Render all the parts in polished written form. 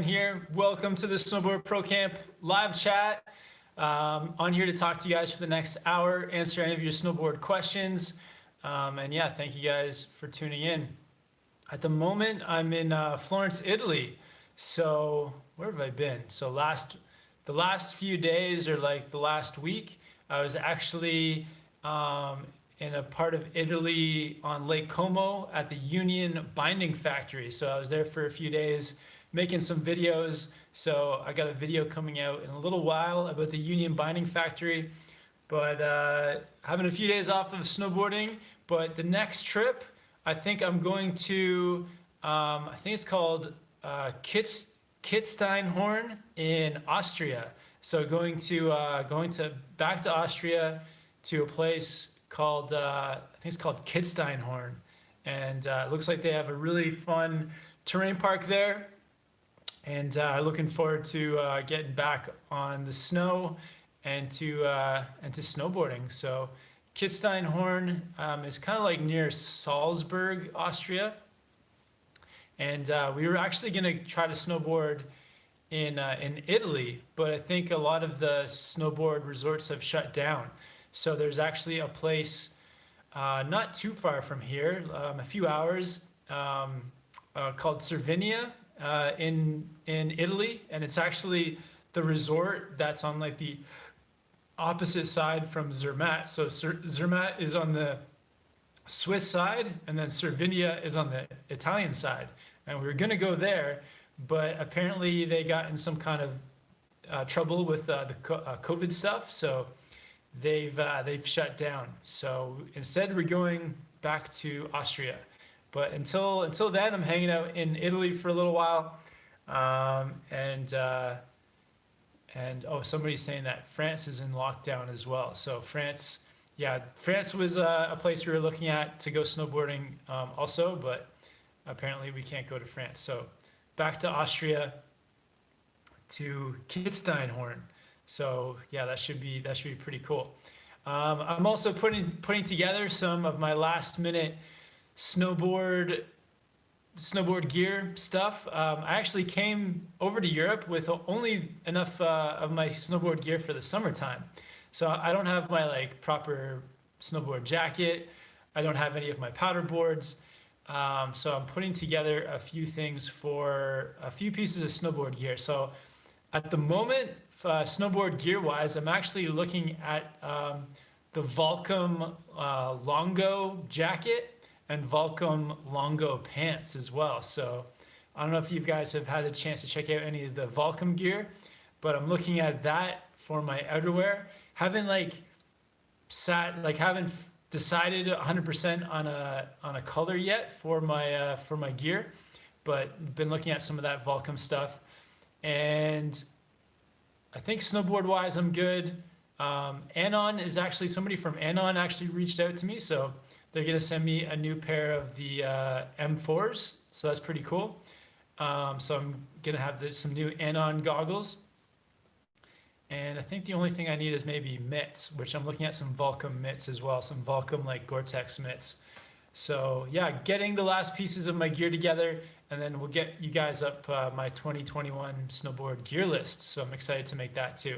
Here. Welcome to the Snowboard Pro Camp live chat. On here to talk to you guys for the next hour, answer any of your snowboard questions. And yeah, thank you guys for tuning in. At the moment, I'm in Florence, Italy. So where have I been? So the last few days, or like the last week, I was actually in a part of Italy on Lake Como at the Union Binding Factory. So I was there for a few days making some videos. So I got a video coming out in a little while about the Union Binding Factory, but having a few days off of snowboarding. But the next trip, I think I'm going to, I think it's called Kitzsteinhorn in Austria. So going to back to Austria to a place called, I think it's called Kitzsteinhorn. And it looks like they have a really fun terrain park there. And looking forward to getting back on the snow and to snowboarding. So Kitzsteinhorn is kind of like near Salzburg, Austria. And we were actually going to try to snowboard in Italy, but I think a lot of the snowboard resorts have shut down. So there's actually a place not too far from here, a few hours, called Cervinia. In Italy, and it's actually the resort that's on like the opposite side from Zermatt. So Zermatt is on the Swiss side, and then Cervinia is on the Italian side. And we were gonna go there, but apparently they got in some kind of trouble with the COVID stuff, so they've shut down. So instead, we're going back to Austria. But until then, I'm hanging out in Italy for a little while, and oh, somebody's saying that France is in lockdown as well. So France was a place we were looking at to go snowboarding also, but apparently we can't go to France. So back to Austria to Kitzsteinhorn. So yeah, that should be pretty cool. I'm also putting together some of my last minute snowboard gear stuff. I actually came over to Europe with only enough of my snowboard gear for the summertime. So I don't have my like proper snowboard jacket. I don't have any of my powder boards. So I'm putting together a few things for a few pieces of snowboard gear. So at the moment, snowboard gear wise, I'm actually looking at the Volcom Longo jacket and Volcom Longo pants as well. So I don't know if you guys have had a chance to check out any of the Volcom gear, but I'm looking at that for my outerwear. Haven't decided 100% on a color yet for my gear, but been looking at some of that Volcom stuff. And I think snowboard wise, I'm good. Anon is actually, somebody from Anon actually reached out to me, so they're gonna send me a new pair of the M4s, so that's pretty cool. So I'm gonna have some new Anon goggles. And I think the only thing I need is maybe mitts, which I'm looking at some Volcom mitts as well, some Volcom like Gore-Tex mitts. So yeah, getting the last pieces of my gear together, and then we'll get you guys up my 2021 snowboard gear list. So I'm excited to make that too.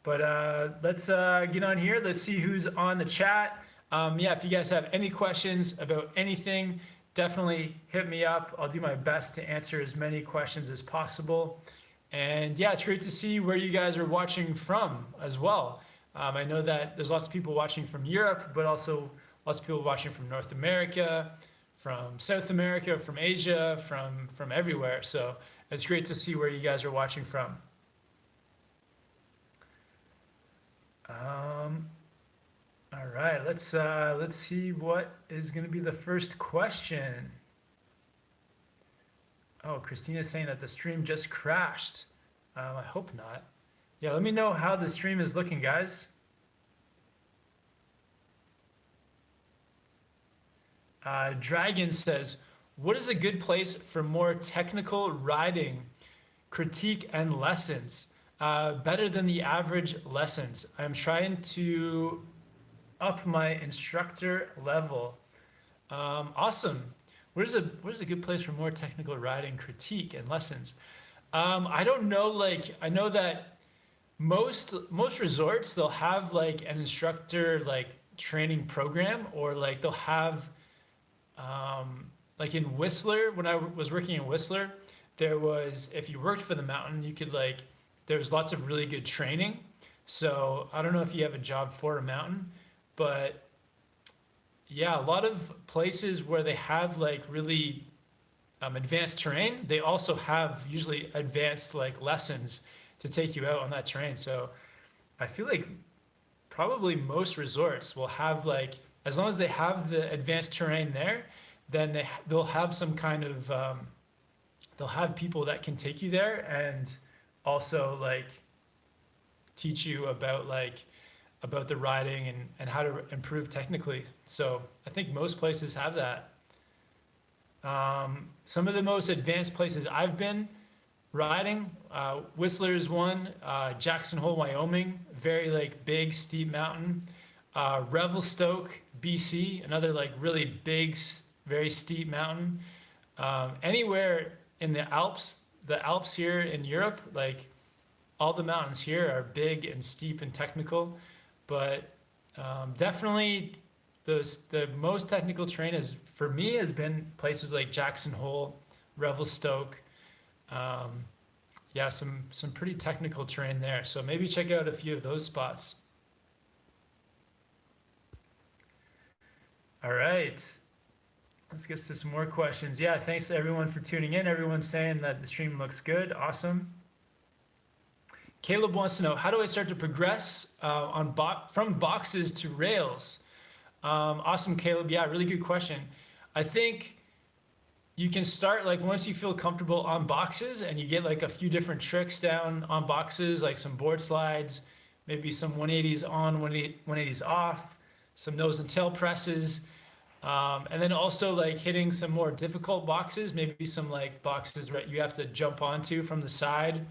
But let's get on here. Let's see who's on the chat. Yeah, if you guys have any questions about anything, definitely hit me up. I'll do my best to answer as many questions as possible. And yeah, it's great to see where you guys are watching from as well. I know that there's lots of people watching from Europe, but also lots of people watching from North America, from South America, from Asia, from everywhere. So it's great to see where you guys are watching from. All right, let's see what is going to be the first question. Oh, Christina's saying that the stream just crashed. I hope not. Yeah, let me know how the stream is looking, guys. Dragon says, what is a good place for more technical riding, critique, and lessons? Better than the average lessons. I'm trying to up my instructor level. Awesome. Where's a good place for more technical riding, critique, and lessons? I don't know, like I know that most resorts they'll have like an instructor like training program, or like they'll have like in Whistler, when I was working in Whistler, there was, if you worked for the mountain, you could like, there was lots of really good training. So I don't know if you have a job for a mountain, but yeah, a lot of places where they have like really advanced terrain, they also have usually advanced like lessons to take you out on that terrain. So I feel like probably most resorts will have like, as long as they have the advanced terrain there, then they'll have some kind of they'll have people that can take you there and also like teach you about about the riding and how to improve technically. So I think most places have that. Some of the most advanced places I've been riding, Whistler is one, Jackson Hole, Wyoming, very like big steep mountain. Revelstoke, BC, another like really big, very steep mountain. Anywhere in the Alps here in Europe, like all the mountains here are big and steep and technical, but definitely the most technical terrain is for me has been places like Jackson Hole, Revelstoke. Yeah, some pretty technical terrain there. So maybe check out a few of those spots. All right, let's get to some more questions. Yeah, thanks to everyone for tuning in. Everyone's saying that the stream looks good. Awesome. Caleb wants to know, how do I start to progress from boxes to rails? Awesome, Caleb. Yeah, really good question. I think you can start like once you feel comfortable on boxes and you get like a few different tricks down on boxes, like some board slides, maybe some 180s on, 180s off, some nose and tail presses. And then also like hitting some more difficult boxes, maybe some like boxes that you have to jump onto from the side,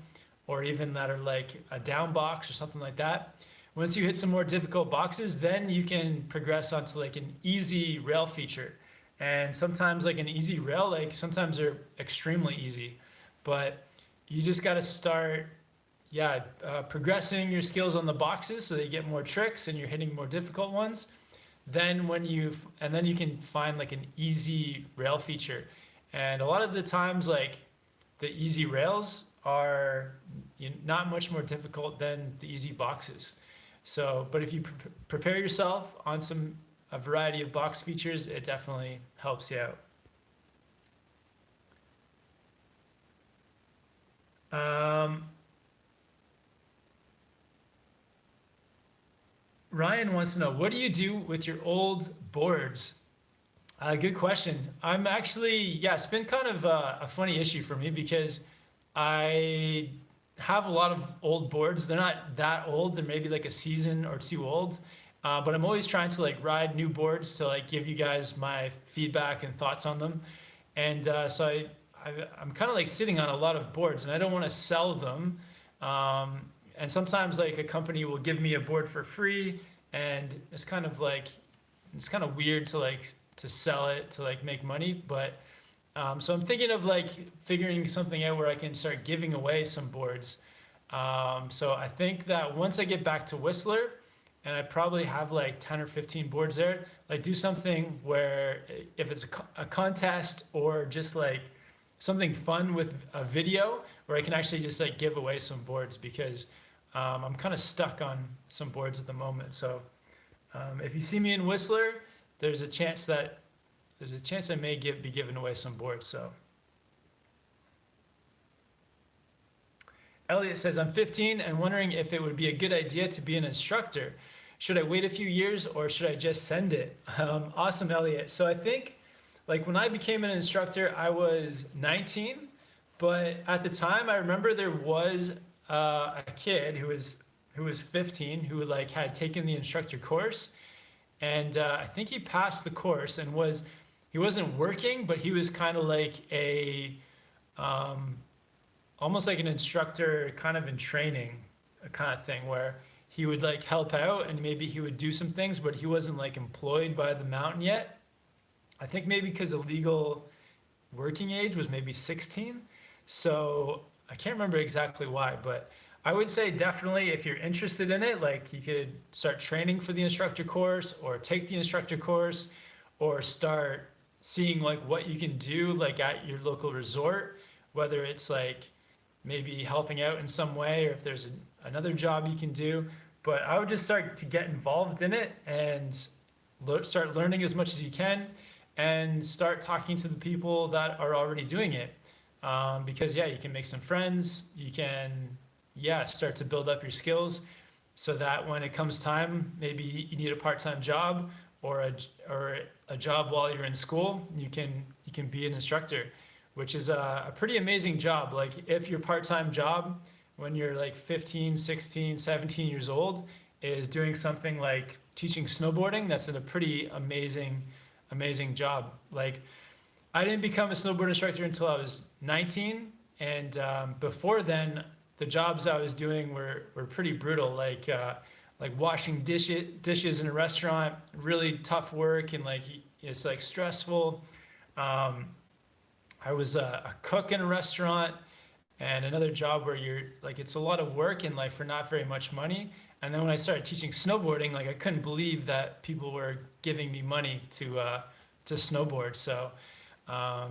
or even that are like a down box or something like that. Once you hit some more difficult boxes, then you can progress onto like an easy rail feature. And sometimes like an easy rail, like sometimes they're extremely easy, but you just got to start, progressing your skills on the boxes so that you get more tricks and you're hitting more difficult ones. Then then you can find like an easy rail feature. And a lot of the times, like the easy rails are not much more difficult than the easy boxes. So, but if you prepare yourself on a variety of box features, it definitely helps you out. Ryan wants to know, what do you do with your old boards? Good question. I'm actually, it's been kind of a funny issue for me because I have a lot of old boards. They're not that old. They're maybe like a season or two old. But I'm always trying to like ride new boards to like give you guys my feedback and thoughts on them. And so I'm kind of like sitting on a lot of boards and I don't want to sell them. And sometimes like a company will give me a board for free, and it's kind of weird to sell it to like make money. But so I'm thinking of like figuring something out where I can start giving away some boards. So I think that once I get back to Whistler, and I probably have like 10 or 15 boards there, like do something where if it's a contest or just like something fun with a video where I can actually just like give away some boards, because I'm kind of stuck on some boards at the moment. So if you see me in Whistler, there's a chance I may be giving away some boards. So Elliot says, I'm 15 and wondering if it would be a good idea to be an instructor. Should I wait a few years or should I just send it? Awesome, Elliot. So I think like when I became an instructor, I was 19, but at the time I remember there was a kid who was 15 who like had taken the instructor course, and I think he passed the course and he wasn't working, but he was kind of like almost like an instructor kind of in training kind of thing, where he would like help out and maybe he would do some things, but he wasn't like employed by the mountain yet. I think maybe because the legal working age was maybe 16. So I can't remember exactly why, but I would say definitely if you're interested in it, like you could start training for the instructor course or take the instructor course or start seeing like what you can do like at your local resort, whether it's like maybe helping out in some way or if there's another job you can do. But I would just start to get involved in it and start learning as much as you can and start talking to the people that are already doing it. Because yeah, you can make some friends, you can, yeah, start to build up your skills so that when it comes time, maybe you need a part-time job or a job while you're in school, you can be an instructor, which is a pretty amazing job. Like if your part-time job when you're like 15, 16, 17 years old is doing something like teaching snowboarding, that's a pretty amazing job. Like I didn't become a snowboard instructor until I was 19, and before then, the jobs I was doing were pretty brutal. Like washing dishes in a restaurant, really tough work, and like it's like stressful. I was a cook in a restaurant, and another job where you're like it's a lot of work and like for not very much money. And then when I started teaching snowboarding, like I couldn't believe that people were giving me money to snowboard. So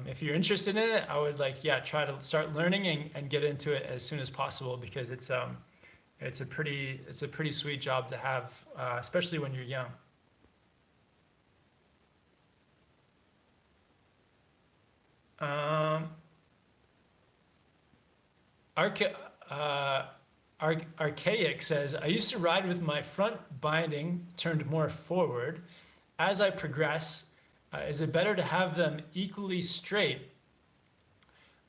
if you're interested in it, I would like, yeah, try to start learning and get into it as soon as possible because it's a pretty sweet job to have, especially when you're young. Archaic says, I used to ride with my front binding turned more forward. As I progress, is it better to have them equally straight?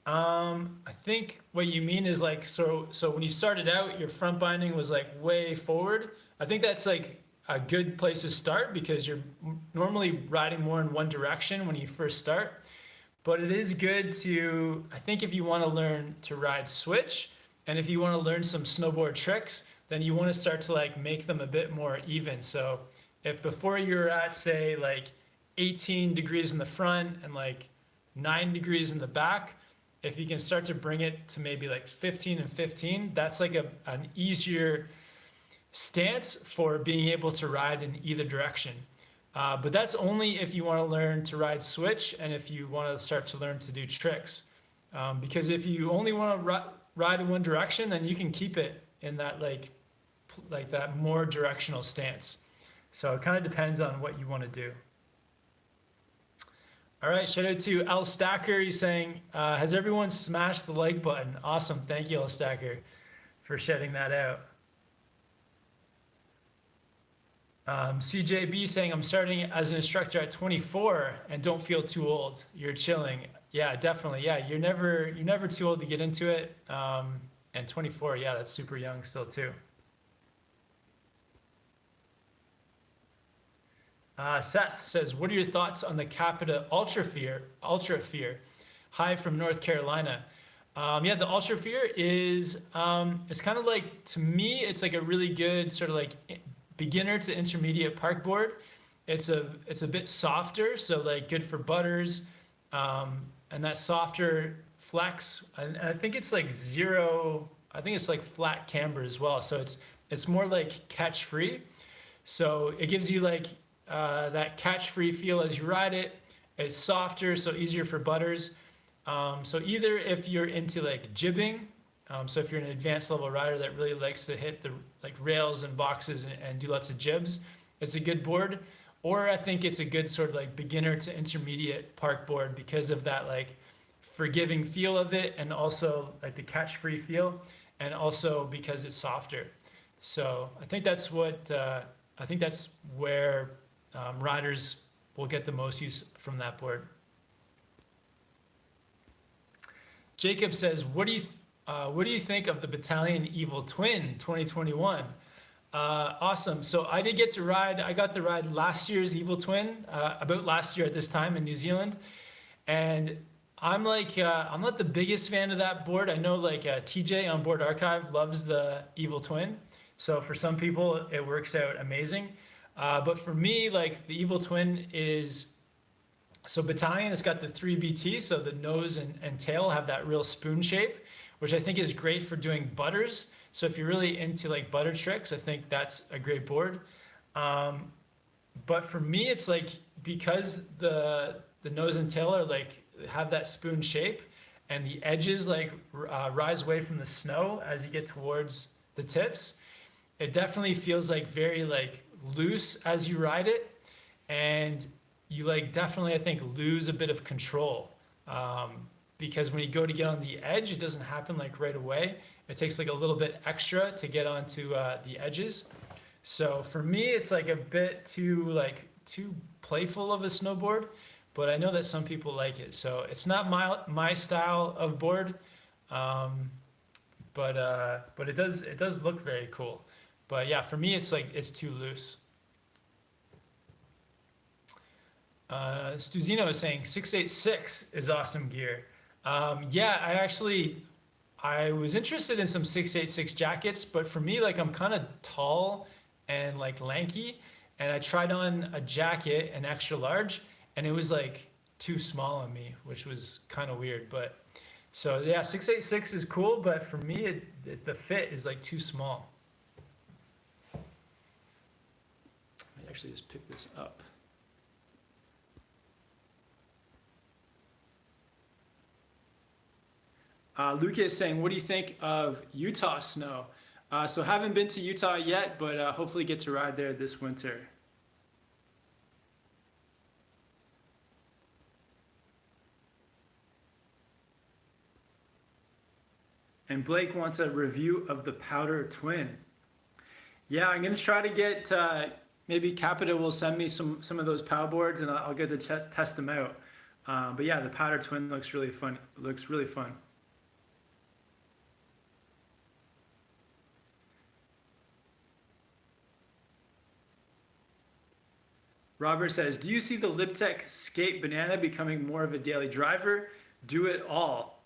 I think what you mean is like, so when you started out, your front binding was like way forward. I think that's like a good place to start because you're normally riding more in one direction when you first start. But it is good to, I think if you want to learn to ride switch and if you want to learn some snowboard tricks, then you want to start to like make them a bit more even. So if before you're at say like 18 degrees in the front and like 9 degrees in the back, if you can start to bring it to maybe like 15 and 15, that's like an easier stance for being able to ride in either direction. But that's only if you want to learn to ride switch and if you want to start to learn to do tricks. Because if you only want to ride in one direction, then you can keep it in that like that more directional stance. So it kind of depends on what you want to do. All right, shout out to L Stacker. He's saying, has everyone smashed the like button? Awesome, thank you, L Stacker, for shouting that out. CJB saying, I'm starting as an instructor at 24 and don't feel too old. You're chilling. Yeah, definitely. Yeah, you're never too old to get into it. And 24, yeah, that's super young still too. Seth says, what are your thoughts on the Capita Ultra Fear? Hi from North Carolina. Yeah, the Ultra Fear is, it's kind of like, to me, it's like a really good sort of like beginner to intermediate park board. It's a bit softer, so like good for butters, and that softer flex. And I think it's like I think it's like flat camber as well. So it's more like catch free. So it gives you like that catch free feel as you ride it. It's softer, so easier for butters. So either if you're into like jibbing, so if you're an advanced level rider that really likes to hit the like rails and boxes and do lots of jibs, it's a good board. Or I think it's a good sort of like beginner to intermediate park board because of that like forgiving feel of it and also like the catch free feel and also because it's softer. So I think that's where riders will get the most use from that board. Jacob says, what do you think of the Battalion Evil Twin 2021? Awesome. So I did get to ride. I got to ride last year's Evil Twin, about last year at this time in New Zealand, and I'm like, I'm not the biggest fan of that board. I know like TJ on Board Archive loves the Evil Twin, so for some people it works out amazing. But for me, like the Evil Twin is, so Battalion has got the 3BT, so the nose and tail have that real spoon shape, which I think is great for doing butters. So if you're really into like butter tricks, I think that's a great board. But for me, it's like, because the nose and tail are like, have that spoon shape, and the edges like rise away from the snow as you get towards the tips, it definitely feels like very like loose as you ride it, and you like definitely, I think, lose a bit of control, because when you go to get on the edge, it doesn't happen like right away. It takes like a little bit extra to get onto the edges. So for me, it's like a bit too playful of a snowboard, but I know that some people like it. So it's not my style of board, but it does look very cool. But yeah, for me, it's like, it's too loose. Stuzino is saying 686 is awesome gear. Yeah, I was interested in some 686 jackets, but for me, like, I'm kind of tall and like lanky, and I tried on a jacket, an extra large, and it was like too small on me, which was kind of weird. But so yeah, 686 is cool, but for me, the fit is like too small. I might actually just pick this up. Luca is saying, what do you think of Utah snow? So haven't been to Utah yet, but hopefully get to ride there this winter. And Blake wants a review of the Powder Twin. Yeah, I'm gonna try to get, maybe Capita will send me some of those POW boards, and I'll get to test them out. But yeah, the Powder Twin looks really fun. Looks really fun. Robert says, do you see the Libtechscape banana becoming more of a daily driver? Do it all.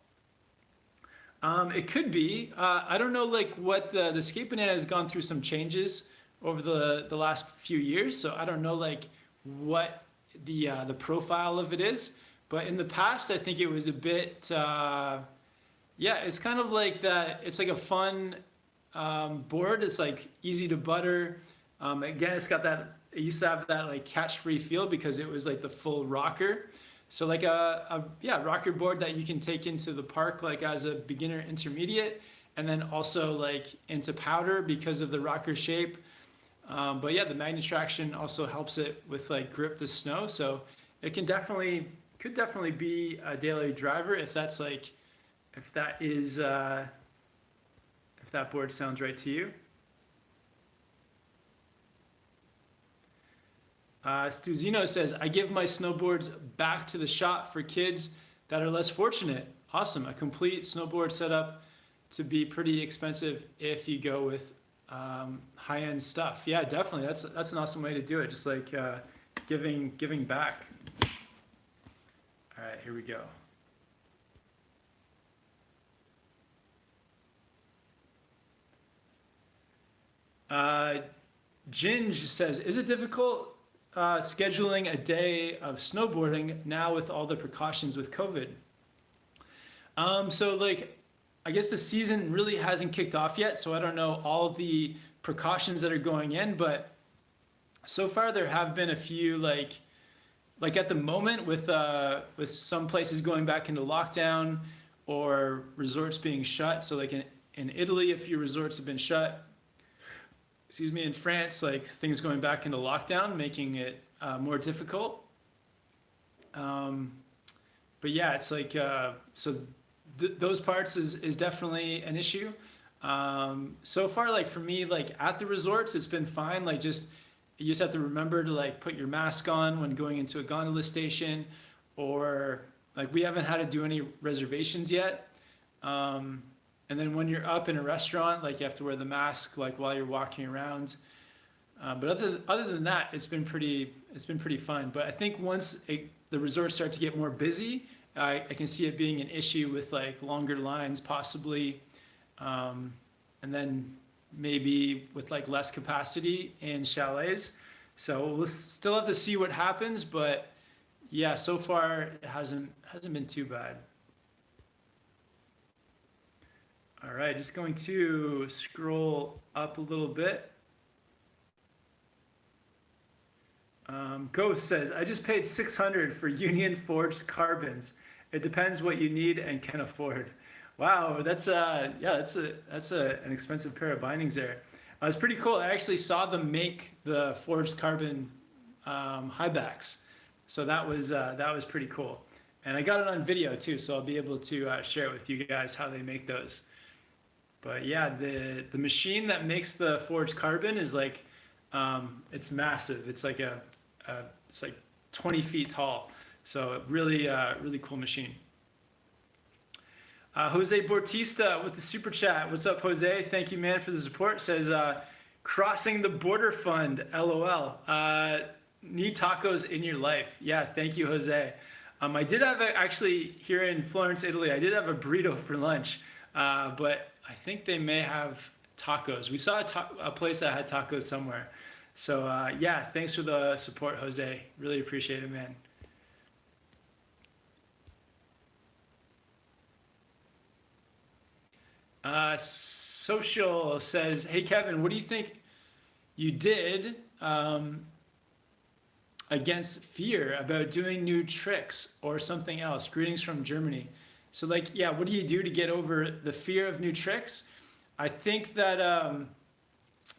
It could be. I don't know, like, what the skate banana has gone through some changes over the last few years, so I don't know like what the profile of it is. But in the past, I think it was a bit, yeah, it's kind of like that. It's like a fun board. It's like easy to butter. Again, it's got that. It used to have that like catch-free feel because it was like the full rocker. So like a rocker board that you can take into the park like as a beginner intermediate, and then also like into powder because of the rocker shape. But yeah, the magnet traction also helps it with like grip the snow. So it could definitely be a daily driver if that's like, if that board sounds right to you. Stuzino says, I give my snowboards back to the shop for kids that are less fortunate. Awesome. A complete snowboard setup to be pretty expensive if you go with high-end stuff. Yeah, definitely. That's an awesome way to do it. Just like giving back. All right, here we go. Ginge says, is it difficult scheduling a day of snowboarding now with all the precautions with COVID? So like, I guess the season really hasn't kicked off yet, so I don't know all the precautions that are going in, but so far there have been a few like at the moment with some places going back into lockdown or resorts being shut. So like in Italy, a few resorts have been shut. Excuse me, in France, like things going back into lockdown, making it more difficult. But yeah, it's like, so those parts is definitely an issue. So far, like for me, like at the resorts, it's been fine. Like you just have to remember to like put your mask on when going into a gondola station, or like we haven't had to do any reservations yet. And then when you're up in a restaurant, like you have to wear the mask like while you're walking around. But other than that, it's been pretty fun. But I think once the resorts start to get more busy, I can see it being an issue with like longer lines possibly, and then maybe with like less capacity in chalets. So we'll still have to see what happens. But yeah, so far it hasn't been too bad. All right, just going to scroll up a little bit. Ghost says, I just paid $600 for Union Forged carbons. It depends what you need and can afford. Wow, that's an expensive pair of bindings there. It's pretty cool. I actually saw them make the forged carbon high backs, so that was pretty cool. And I got it on video too, so I'll be able to share it with you guys how they make those. But yeah, the machine that makes the forged carbon is like, it's massive. It's like it's like 20 feet tall. So really, really cool machine. Jose Bautista with the super chat. What's up, Jose? Thank you, man, for the support. Says, crossing the border fund, LOL. Need tacos in your life. Yeah, thank you, Jose. I did have actually here in Florence, Italy, I did have a burrito for lunch, but I think they may have tacos. We saw a place that had tacos somewhere. So yeah, thanks for the support, Jose. Really appreciate it, man. Social says, hey, Kevin, what do you think you did against fear about doing new tricks or something else? Greetings from Germany. So like, yeah, what do you do to get over the fear of new tricks? I think that,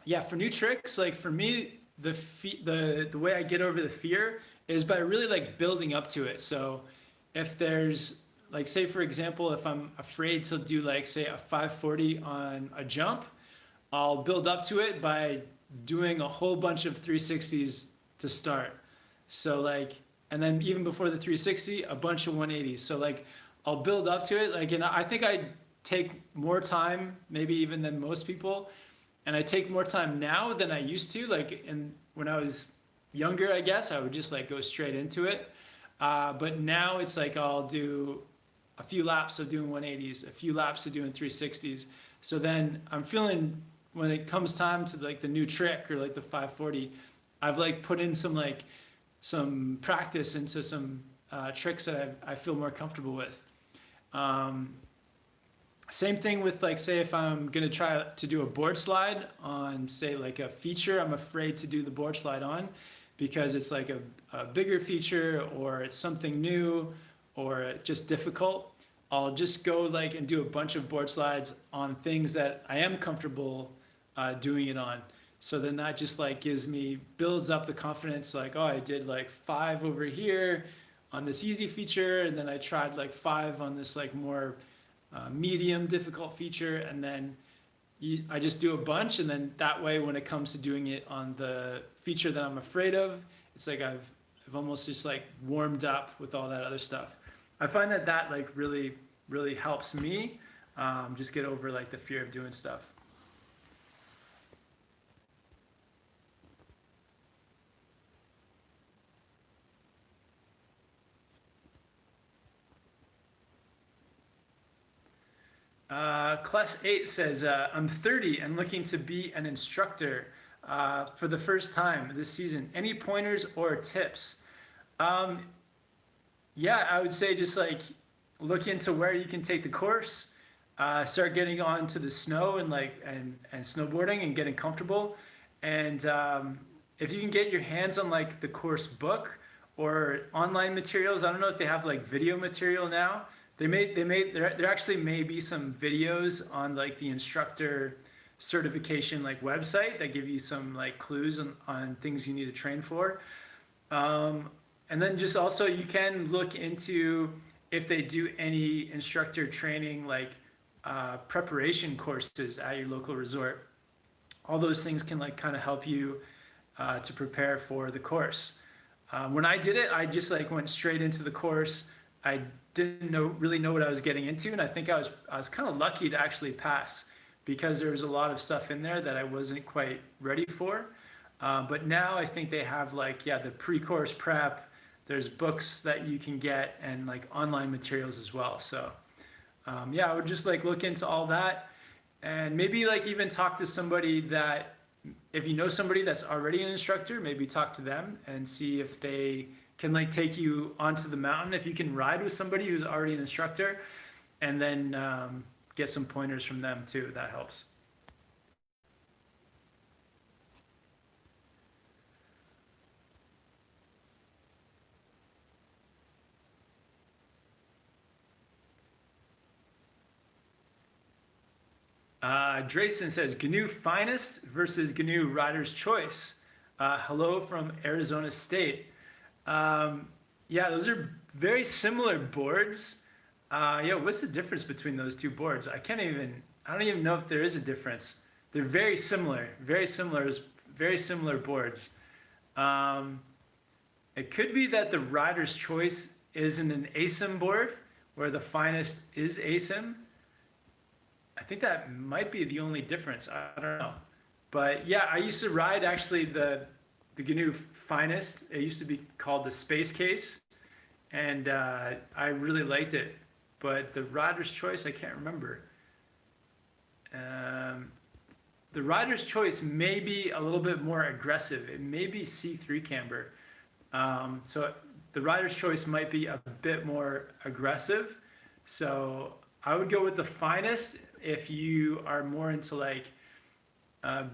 yeah, for new tricks, like for me, the way I get over the fear is by really like building up to it. So if there's like, say for example, if I'm afraid to do like, say a 540 on a jump, I'll build up to it by doing a whole bunch of 360s to start. So like, and then even before the 360, a bunch of 180s. So like, I'll build up to it. Like, and I think I take more time, maybe even than most people. And I take more time now than I used to. Like, when I was younger, I guess, I would just like go straight into it. But now it's like, I'll do a few laps of doing 180s, a few laps of doing 360s. So then I'm feeling when it comes time to like the new trick or like the 540, I've like put in some practice into some tricks that I feel more comfortable with. Same thing with like, say if I'm gonna try to do a board slide on, say like a feature I'm afraid to do the board slide on because it's like a bigger feature or it's something new or just difficult. I'll just go like and do a bunch of board slides on things that I am comfortable doing it on. So then that just like builds up the confidence, like, oh, I did like 5 over here on this easy feature, and then I tried like 5 on this like more medium difficult feature, and then I just do a bunch, and then that way when it comes to doing it on the feature that I'm afraid of, it's like I've almost just like warmed up with all that other stuff. I find that like really, really helps me just get over like the fear of doing stuff. Class 8 says, I'm 30 and looking to be an instructor for the first time this season. Any pointers or tips? Yeah, I would say just like look into where you can take the course, start getting onto the snow and like and snowboarding and getting comfortable. And if you can get your hands on like the course book or online materials, I don't know if they have like video material now. There actually may be some videos on like the instructor certification like website that give you some like clues on things you need to train for. And then just also you can look into if they do any instructor training like preparation courses at your local resort. All those things can like kind of help you to prepare for the course. When I did it, I just like went straight into the course. I didn't really know what I was getting into, and I think I was kind of lucky to actually pass because there was a lot of stuff in there that I wasn't quite ready for. But now I think they have like, yeah, the pre-course prep, there's books that you can get and like online materials as well. So yeah, I would just like look into all that and maybe like even talk to somebody that, if you know somebody that's already an instructor, maybe talk to them and see if they can like take you onto the mountain. If you can ride with somebody who's already an instructor and then get some pointers from them too. That helps. Drayson says, GNU Finest versus GNU Rider's Choice. Hello from Arizona State. Yeah, those are very similar boards. Yeah, what's the difference between those two boards? I don't even know if there is a difference. They're very similar boards. It could be that the Rider's Choice isn't an ASIM board, where the Finest is ASIM. I think that might be the only difference. I don't know. But yeah, I used to ride actually the GNU Finest. It used to be called the Space Case, and I really liked it. But the Rider's Choice, I can't remember. The Rider's Choice may be a little bit more aggressive. It may be C3 camber. So the Rider's Choice might be a bit more aggressive. So I would go with the Finest if you are more into like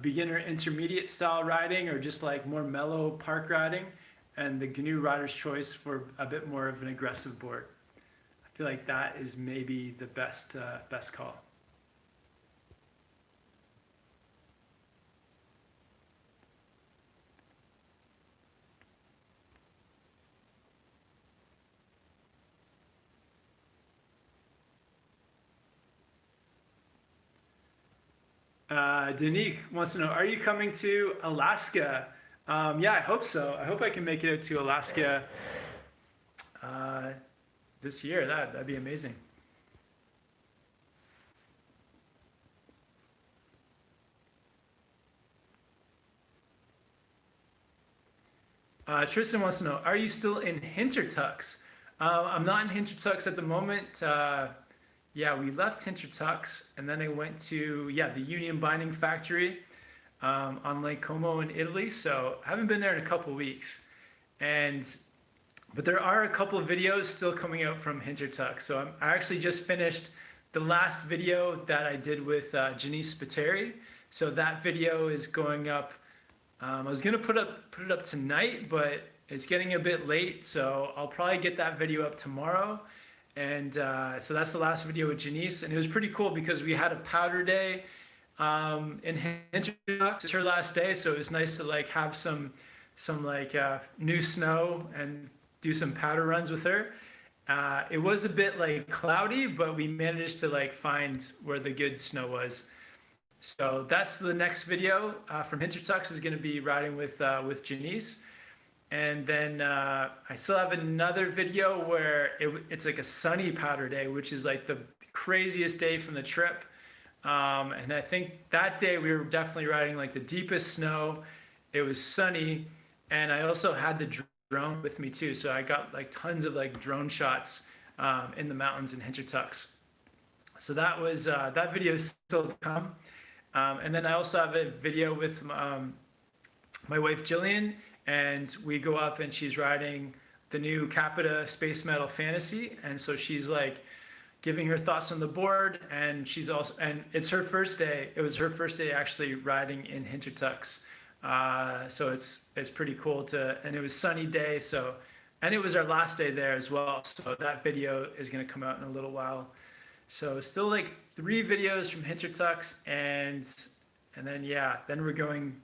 beginner intermediate style riding, or just like more mellow park riding, and the GNU Rider's Choice for a bit more of an aggressive board. I feel like that is maybe the best call. Danique wants to know, are you coming to Alaska? Yeah, I hope so. I hope I can make it out to Alaska this year. That'd be amazing. Tristan wants to know, are you still in Hintertux? I'm not in Hintertux at the moment. Yeah, we left Hintertux, and then I went to, the Union Binding Factory on Lake Como in Italy. So I haven't been there in a couple weeks. But there are a couple of videos still coming out from Hintertux. So I actually just finished the last video that I did with Janice Spiteri. So that video is going up. I was gonna put it up tonight, but it's getting a bit late. So I'll probably get that video up tomorrow. And so that's the last video with Janice, and it was pretty cool because we had a powder day in Hintertux. It's her last day, so it was nice to like have some like new snow and do some powder runs with her. It was a bit like cloudy, but we managed to like find where the good snow was. So that's the next video from Hintertux, is going to be riding with Janice. And then I still have another video where it's like a sunny powder day, which is like the craziest day from the trip. And I think that day we were definitely riding like the deepest snow. It was sunny, and I also had the drone with me too. So I got like tons of like drone shots in the mountains in Hintertux. So that was that video is still to come. And then I also have a video with my wife Jillian. And we go up, and she's riding the new Capita Space Metal Fantasy, and so she's like giving her thoughts on the board, and it's her first day. It was her first day actually riding in Hintertux, so it's pretty cool and it was sunny day, and it was our last day there as well. So that video is going to come out in a little while. So still like 3 videos from Hintertux, and then then we're going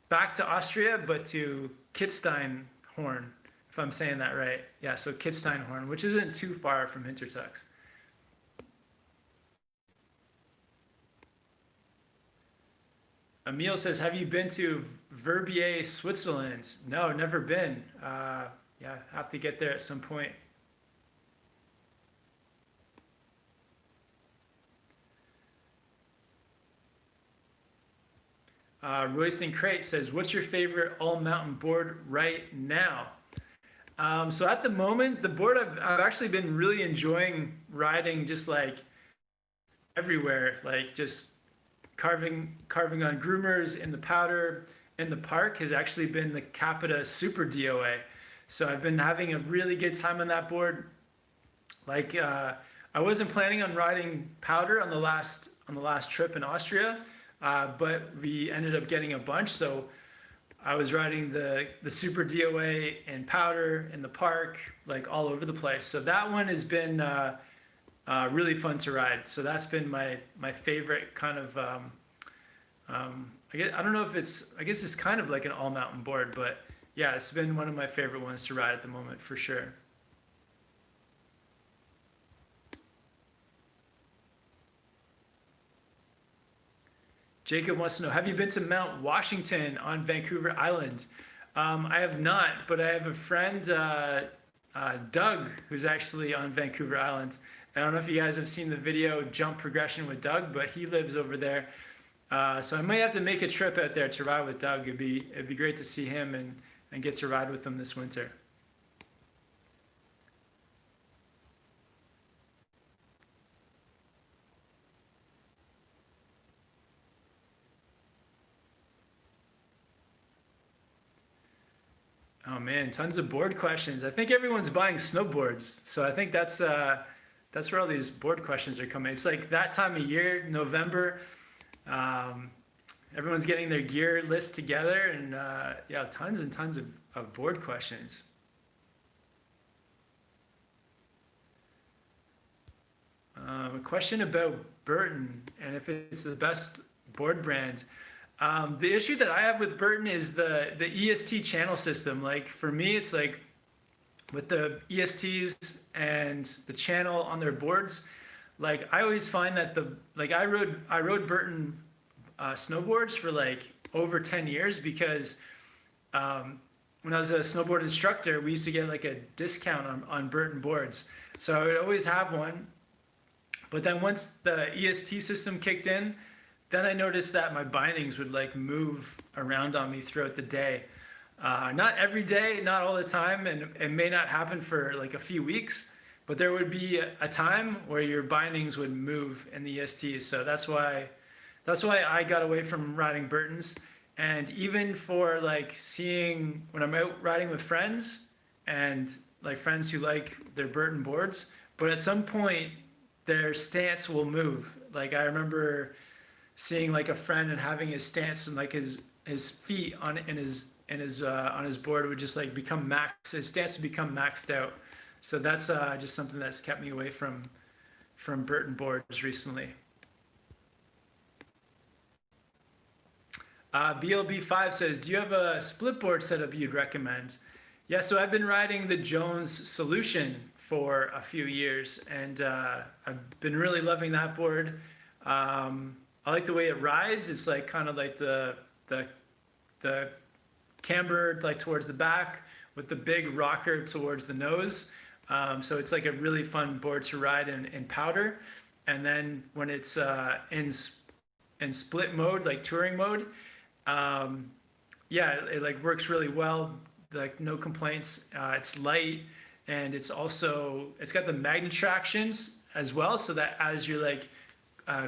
back to Austria, but to Kitzsteinhorn, if I'm saying that right. Yeah, so Kitzsteinhorn, which isn't too far from Hintertux. Emil says, have you been to Verbier, Switzerland? No, never been. Yeah, have to get there at some point. Royce and Crate says, what's your favorite all-mountain board right now? So at the moment, the board I've actually been really enjoying riding just like everywhere, like just carving on groomers in the powder in the park has actually been the Capita Super DOA. So I've been having a really good time on that board. Like I I wasn't planning on riding powder on the last trip in Austria, but we ended up getting a bunch. So I was riding the super DOA and powder in the park, like all over the place. So that one has been really fun to ride. So that's been my favorite kind of. I don't know if I guess it's kind of like an all mountain board, but yeah, it's been one of my favorite ones to ride at the moment for sure. Jacob wants to know, have you been to Mount Washington on Vancouver Island? I have not, but I have a friend, Doug, who's actually on Vancouver Island. I don't know if you guys have seen the video Jump Progression with Doug, but he lives over there. So I might have to make a trip out there to ride with Doug. It'd be great to see him and get to ride with him this winter. Oh man, tons of board questions. I think everyone's buying snowboards, so I think that's where all these board questions are coming. It's like that time of year, November. Everyone's getting their gear list together, and yeah, tons and tons of board questions. A question about Burton and if it's the best board brand. The issue that I have with Burton is the EST channel system. Like for me, it's like with the ESTs and the channel on their boards, like I always find that I rode Burton snowboards for like over 10 years because when I was a snowboard instructor, we used to get like a discount on Burton boards. So I would always have one. But then once the EST system kicked in, then I noticed that my bindings would like move around on me throughout the day. Not every day, not all the time, and it may not happen for like a few weeks, but there would be a time where your bindings would move in the ESTs. So that's why I got away from riding Burtons. And even for like seeing when I'm out riding with friends and like friends who like their Burton boards, but at some point their stance will move. Like I remember seeing like a friend and having his stance and like his feet on his board would just like become max. His stance would become maxed out. So that's just something that's kept me away from Burton boards recently. BLB5 says, do you have a split board setup you'd recommend? Yeah, so I've been riding the Jones Solution for a few years, and I've been really loving that board. I like the way it rides. It's like kind of like the camber like towards the back with the big rocker towards the nose. So it's like a really fun board to ride in powder. And then when it's in split mode, like touring mode, yeah, it like works really well. Like no complaints. It's light, and it's got the magnet tractions as well, so that as you're like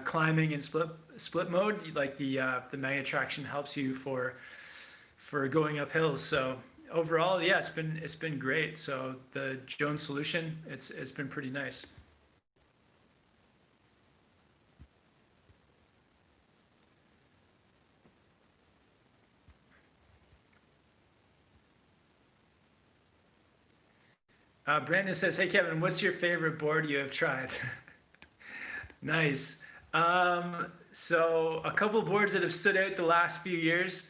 climbing in split mode, like the magnet traction helps you for going up hills. So overall, yeah, it's been great. So the Jones Solution, it's been pretty nice. Brandon says, hey Kevin, what's your favorite board you have tried? Nice. So a couple boards that have stood out the last few years.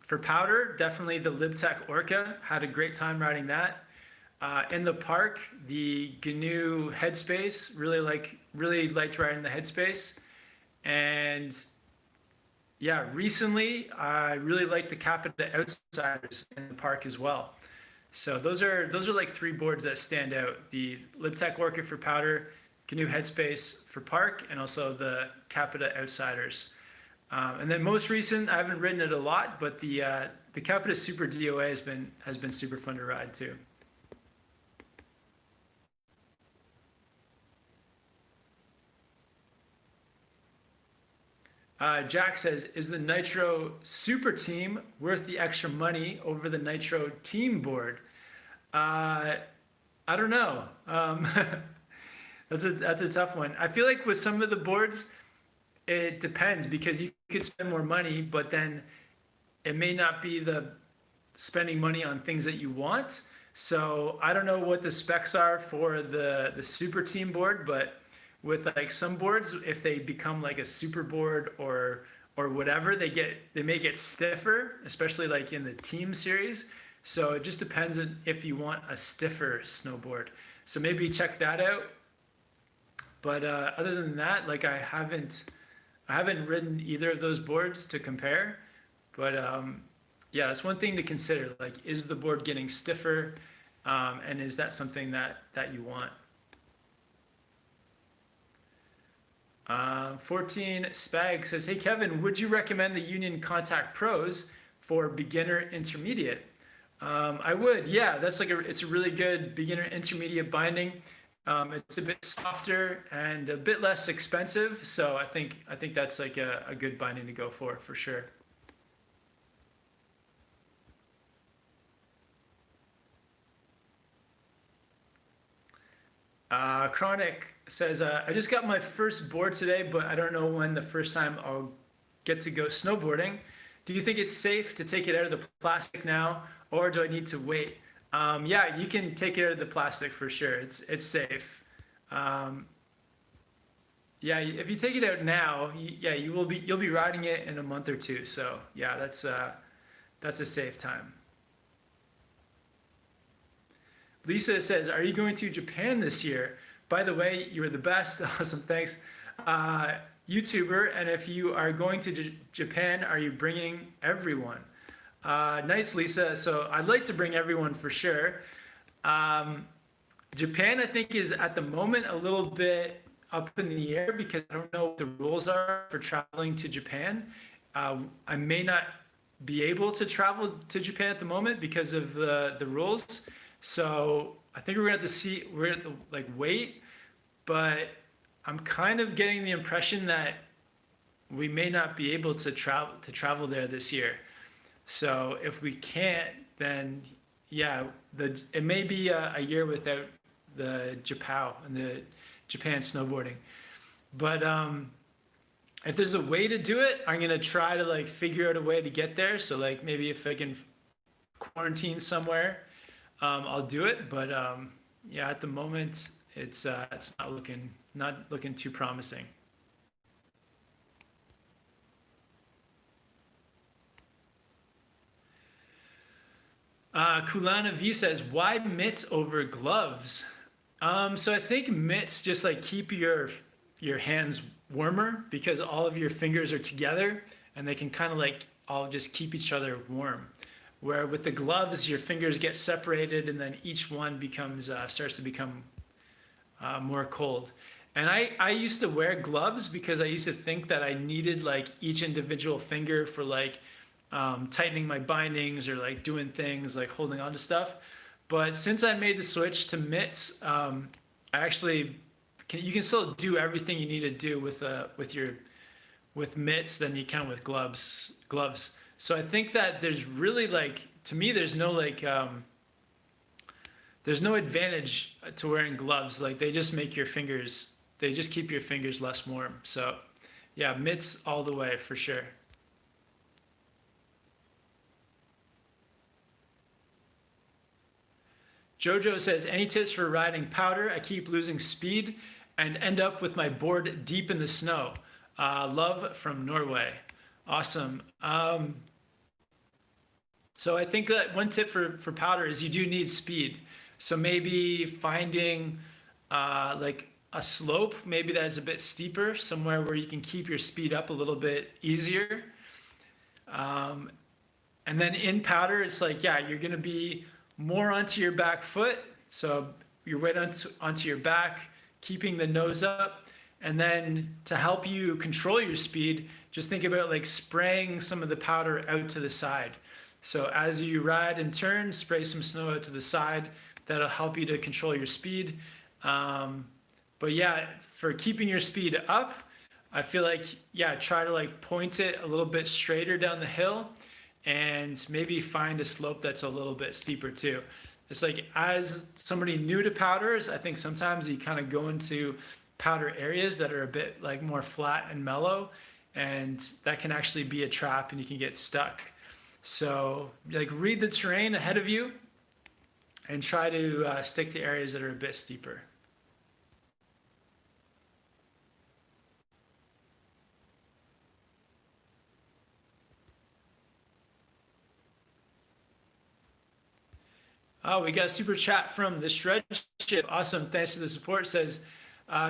For powder, definitely the Libtech Orca. Had a great time riding that. In the park, the GNU Headspace. Really liked riding the Headspace. And yeah, recently I really like the Capita Outsiders in the park as well. So those are like three boards that stand out: the Libtech Orca for powder, GNU Headspace for park, and also the Capita Outsiders. And then most recent, I haven't ridden it a lot, but the Capita Super DOA has been super fun to ride too. Jack says, is the Nitro Super Team worth the extra money over the Nitro Team board? I don't know. That's a tough one. I feel like with some of the boards, it depends because you could spend more money, but then it may not be the spending money on things that you want. So I don't know what the specs are for the super team board, but with like some boards, if they become like a super board or whatever, they may get stiffer, especially like in the team series. So it just depends on if you want a stiffer snowboard. So maybe check that out. But other than that, like I haven't ridden either of those boards to compare. But yeah, it's one thing to consider. Like, is the board getting stiffer, and is that something that you want? 14 Spag says, "Hey Kevin, would you recommend the Union Contact Pros for beginner intermediate?" I would. Yeah, that's like it's a really good beginner intermediate binding. It's a bit softer and a bit less expensive, so I think that's like a good binding to go for sure. Chronic says, I just got my first board today, but I don't know when the first time I'll get to go snowboarding. Do you think it's safe to take it out of the plastic now, or do I need to wait? Yeah, you can take it out of the plastic for sure. It's safe. Yeah, if you take it out now, you'll be riding it in a month or two. So yeah, that's a safe time. Lisa says, "Are you going to Japan this year? By the way, you were the best." Awesome, thanks. YouTuber, and if you are going to Japan, are you bringing everyone? Nice, Lisa. So I'd like to bring everyone for sure. Japan, I think, is at the moment a little bit up in the air because I don't know what the rules are for traveling to Japan. I may not be able to travel to Japan at the moment because of the rules. So I think we're gonna have to see. We're gonna have to like wait, but I'm kind of getting the impression that we may not be able to travel there this year. So if we can't, then yeah, it may be a year without the Japan and the Japan snowboarding. But if there's a way to do it, I'm gonna try to like figure out a way to get there. So like maybe if I can quarantine somewhere, I'll do it. But yeah, at the moment, it's not looking too promising. Kulana V says, "Why mitts over gloves?" So I think mitts just like keep your hands warmer because all of your fingers are together and they can kind of like all just keep each other warm. Where with the gloves, your fingers get separated and then each one becomes starts to become more cold. And I used to wear gloves because I used to think that I needed like each individual finger for like tightening my bindings or like doing things like holding on to stuff. But since I made the switch to mitts, you can still do everything you need to do with mitts than you can with gloves. So I think that there's really like, to me, there's no advantage to wearing gloves. Like they just keep your fingers less warm. So yeah, mitts all the way for sure. Jojo says, "Any tips for riding powder? I keep losing speed and end up with my board deep in the snow. Love from Norway." Awesome. So I think that one tip for powder is you do need speed. So maybe finding like a slope, maybe that's a bit steeper, somewhere where you can keep your speed up a little bit easier. And then in powder, it's like, yeah, you're gonna be more onto your back foot. So your weight onto your back, keeping the nose up. And then to help you control your speed, just think about like spraying some of the powder out to the side. So as you ride and turn, spray some snow out to the side. That'll help you to control your speed. But yeah, for keeping your speed up, I feel like, yeah, try to like point it a little bit straighter down the hill and maybe find a slope that's a little bit steeper too. it's like as somebody new to powders, I think sometimes you kind of go into powder areas that are a bit like more flat and mellow, and that can actually be a trap and you can get stuck. So like read the terrain ahead of you and try to stick to areas that are a bit steeper. Oh, we got a super chat from the Shred Ship. Awesome. Thanks for the support. Says,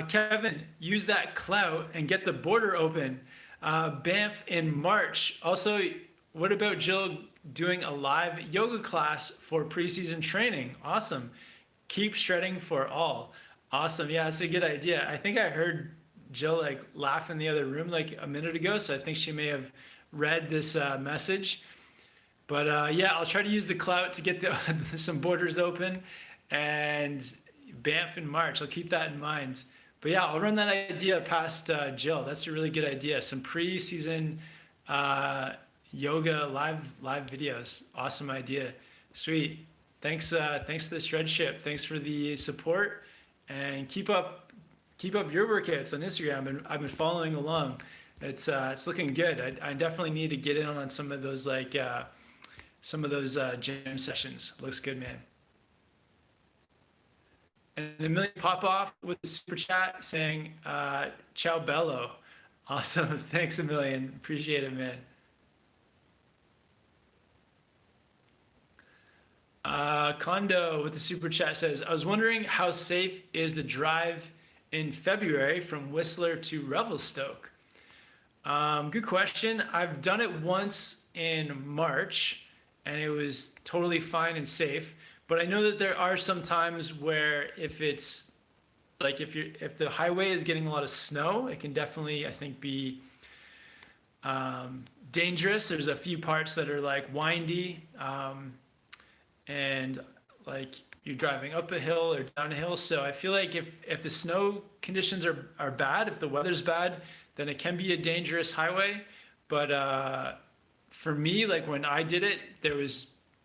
Kevin, use that clout and get the border open. Banff in March. Also, what about Jill doing a live yoga class for preseason training? Awesome. Keep shredding for all. Awesome. Yeah, that's a good idea. I think I heard Jill like laugh in the other room like a minute ago, so I think she may have read this message. But yeah, I'll try to use the clout to get some borders open, and Banff in March. I'll keep that in mind. But yeah, I'll run that idea past Jill. That's a really good idea. Some pre-season yoga live videos. Awesome idea. Sweet. Thanks. Thanks to the Shred Ship. Thanks for the support, and keep up your workouts on Instagram. I've been following along. It's looking good. I definitely need to get in on some of those gym sessions. Looks good, man. And Amelia pop off with the super chat saying, ciao bello. Awesome. Thanks a million. Appreciate it, man. Kondo with the super chat says, I was wondering how safe is the drive in February from Whistler to Revelstoke? Good question. I've done it once in March, and it was totally fine and safe. But I know that there are some times where if it's like if the highway is getting a lot of snow, it can definitely, I think, be dangerous. There's a few parts that are like windy, and like you're driving up a hill or down a hill. So I feel like if the snow conditions are bad, if the weather's bad, then it can be a dangerous highway. But for me, like when I did it,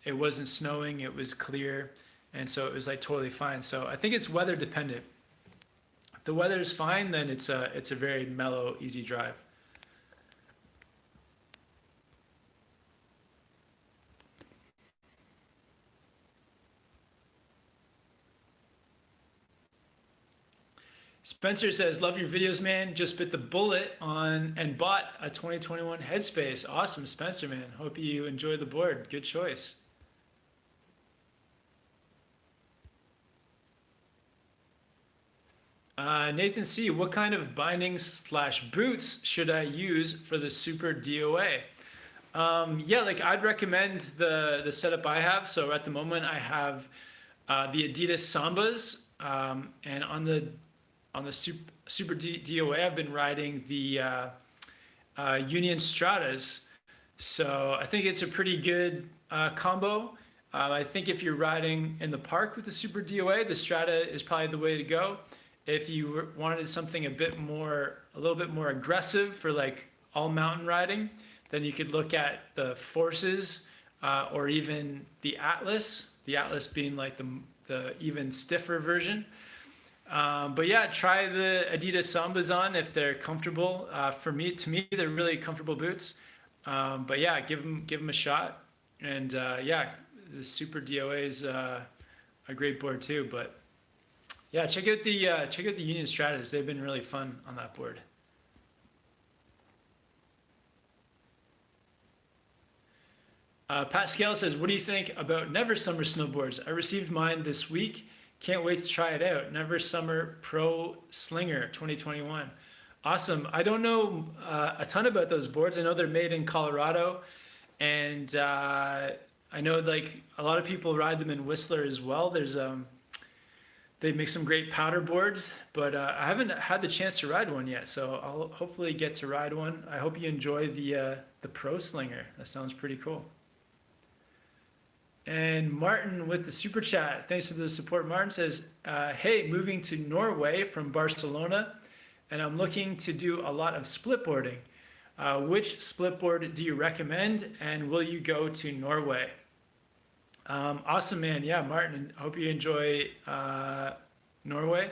it wasn't snowing, it was clear, and so it was like totally fine. So I think it's weather dependent. If the weather is fine, then it's a very mellow, easy drive. Spencer says, love your videos, man. Just bit the bullet on and bought a 2021 Headspace. Awesome, Spencer, man. Hope you enjoy the board. Good choice. Nathan C, what kind of bindings / boots should I use for the Super DOA? Yeah, like I'd recommend the setup I have. So at the moment I have the Adidas Sambas, and on the Super DOA I've been riding the Union Stratas. So I think it's a pretty good combo. I think if you're riding in the park with the Super DOA, the Strata is probably the way to go. If you wanted something a little bit more aggressive for like all mountain riding, then you could look at the Forces or even the Atlas. The Atlas being like the even stiffer version. But yeah, try the Adidas Sambas on if they're comfortable. To me, they're really comfortable boots. But yeah, give them a shot. And yeah, the Super DOA is a great board too. But yeah, check out the Union Stratas. They've been really fun on that board. Pascal says, what do you think about Never Summer snowboards? I received mine this week. Can't wait to try it out. Never Summer Pro Slinger 2021. Awesome. I don't know a ton about those boards. I know they're made in Colorado, and I know like a lot of people ride them in Whistler as well. They make some great powder boards, but I haven't had the chance to ride one yet, so I'll hopefully get to ride one. I hope you enjoy the Pro Slinger. That sounds pretty cool. And Martin with the super chat, thanks for the support. Martin says, hey, moving to Norway from Barcelona, and I'm looking to do a lot of splitboarding. Which splitboard do you recommend, and will you go to Norway? Awesome, man. Yeah, Martin, I hope you enjoy Norway.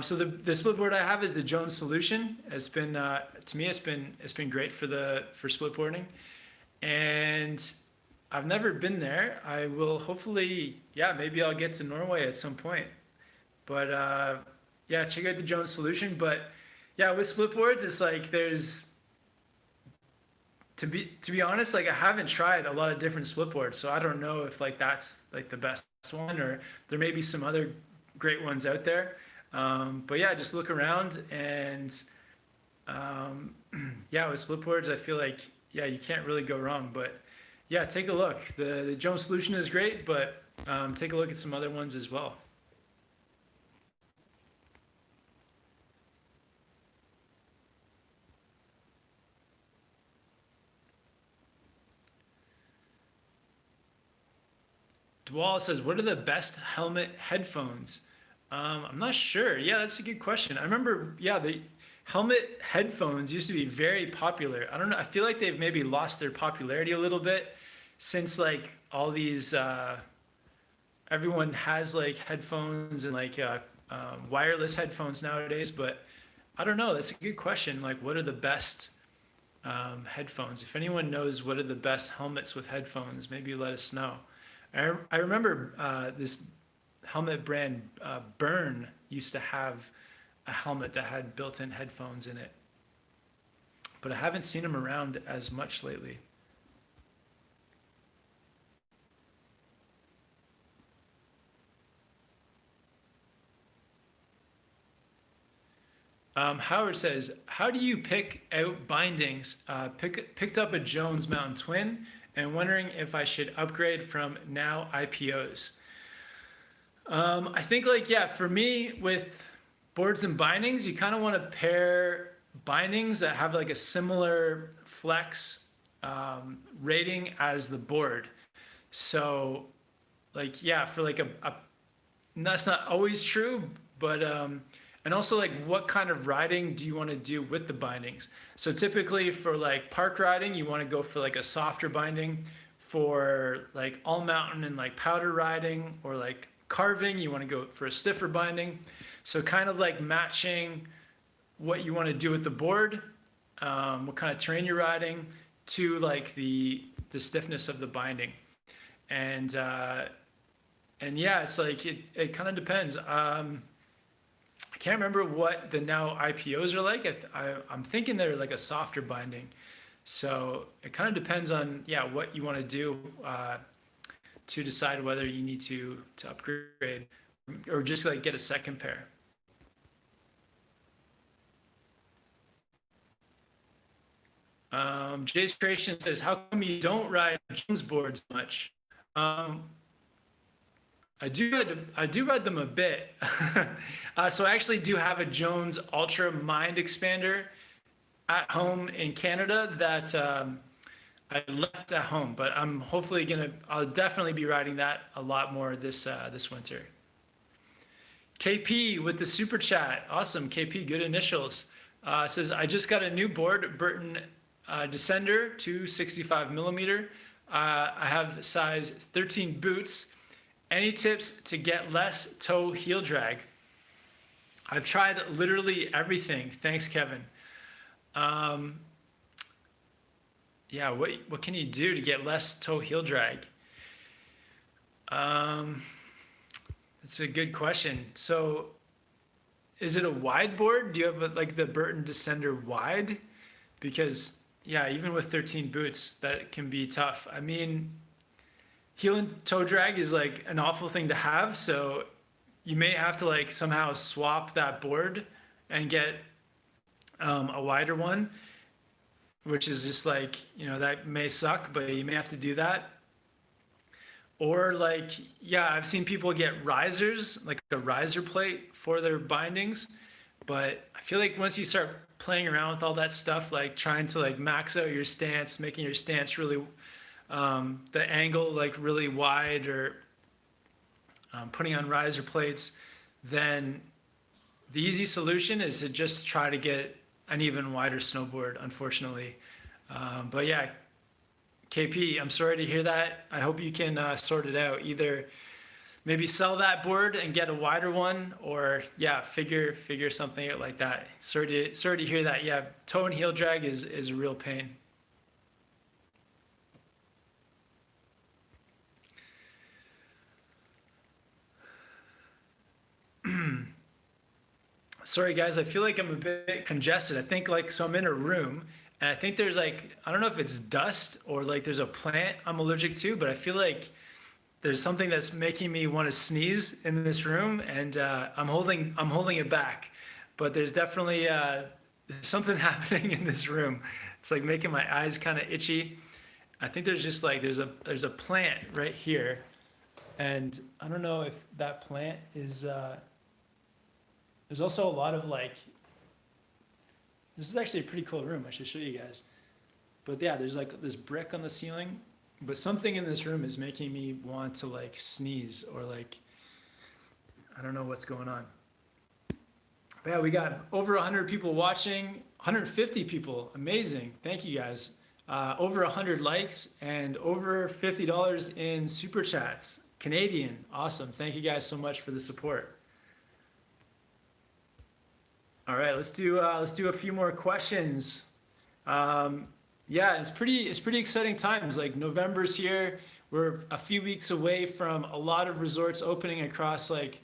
So the split board I have is the Jones Solution. It's been to me it's been great for split boarding, and I've never been there. I will hopefully, yeah, maybe I'll get to Norway at some point. But yeah, check out the Jones Solution. But yeah, with split boards, it's like there's to be honest, like I haven't tried a lot of different split boards, so I don't know if like that's like the best one, or there may be some other great ones out there. But yeah, just look around and um, yeah, with split boards, I feel like yeah, you can't really go wrong. But yeah, take a look. The Jones Solution is great, but take a look at some other ones as well. Dwall says, "What are the best helmet headphones?" I'm not sure. Yeah, that's a good question. I remember, yeah, the helmet headphones used to be very popular. I don't know. I feel like they've maybe lost their popularity a little bit since like all these. Everyone has like headphones and like wireless headphones nowadays. But I don't know. That's a good question. Like, what are the best headphones? If anyone knows what are the best helmets with headphones, maybe let us know. I remember this helmet brand, Burn, used to have a helmet that had built-in headphones in it, but I haven't seen them around as much lately. Howard says, "How do you pick out bindings? Picked up a Jones Mountain Twin and wondering if I should upgrade from now IPOs." I think like, yeah, for me with boards and bindings, you kind of want to pair bindings that have like a similar flex rating as the board. So like, yeah, for like that's not always true, but and also like what kind of riding do you want to do with the bindings? So typically for like park riding, you want to go for like a softer binding. For like all mountain and like powder riding or like carving, you want to go for a stiffer binding. So kind of like matching what you want to do with the board, what kind of terrain you're riding, to like the stiffness of the binding. And yeah, it's like it kind of depends. I can't remember what the now IPOs are like. I'm thinking they're like a softer binding. So it kind of depends on, yeah, what you want to do to decide whether you need to upgrade or just like get a second pair. Jay's Creation says, "How come you don't ride Jones boards much?" Um, I do ride them a bit. So I actually do have a Jones Ultra Mind Expander at home in Canada that I left at home, but I'll definitely be riding that a lot more this winter. KP with the super chat, awesome. KP, good initials. Says, "I just got a new board, Burton Descender 265 millimeter. I have size 13 boots. Any tips to get less toe heel drag?" I've tried literally everything. Thanks, Kevin. Um, yeah, what can you do to get less toe heel drag? That's a good question. So, is it a wide board? Do you have like the Burton Descender wide? Because yeah, even with 13 boots, that can be tough. I mean, heel and toe drag is like an awful thing to have, so you may have to like somehow swap that board and get a wider one, which is just like, that may suck, but you may have to do that. Or like, yeah, I've seen people get risers, like a riser plate for their bindings, but I feel like once you start playing around with all that stuff, like trying to like max out your stance, making your stance really the angle like really wide, or putting on riser plates, then the easy solution is to just try to get an even wider snowboard, unfortunately. But yeah, KP, I'm sorry to hear that. I hope you can sort it out. Either maybe sell that board and get a wider one, or yeah, figure something out like that. Sorry to hear that. Yeah, toe and heel drag is a real pain. Sorry guys, I feel like I'm a bit congested. I think like, so I'm in a room and I think there's like, I don't know if it's dust or like there's a plant I'm allergic to, but I feel like there's something that's making me want to sneeze in this room, and I'm holding it back. But there's definitely there's something happening in this room. It's like making my eyes kind of itchy. I think there's just like there's a plant right here, and I don't know if that plant is. There's also a lot of like. This is actually a pretty cool room. I should show you guys. But yeah, there's like this brick on the ceiling. But something in this room is making me want to like sneeze, or like, I don't know what's going on. But yeah, we got over 100 people watching, 150 people. Amazing. Thank you guys. Over 100 likes and over $50 in super chats. Canadian. Awesome. Thank you guys so much for the support. All right, let's do a few more questions. Yeah, it's pretty exciting times. Like November's here. We're a few weeks away from a lot of resorts opening across like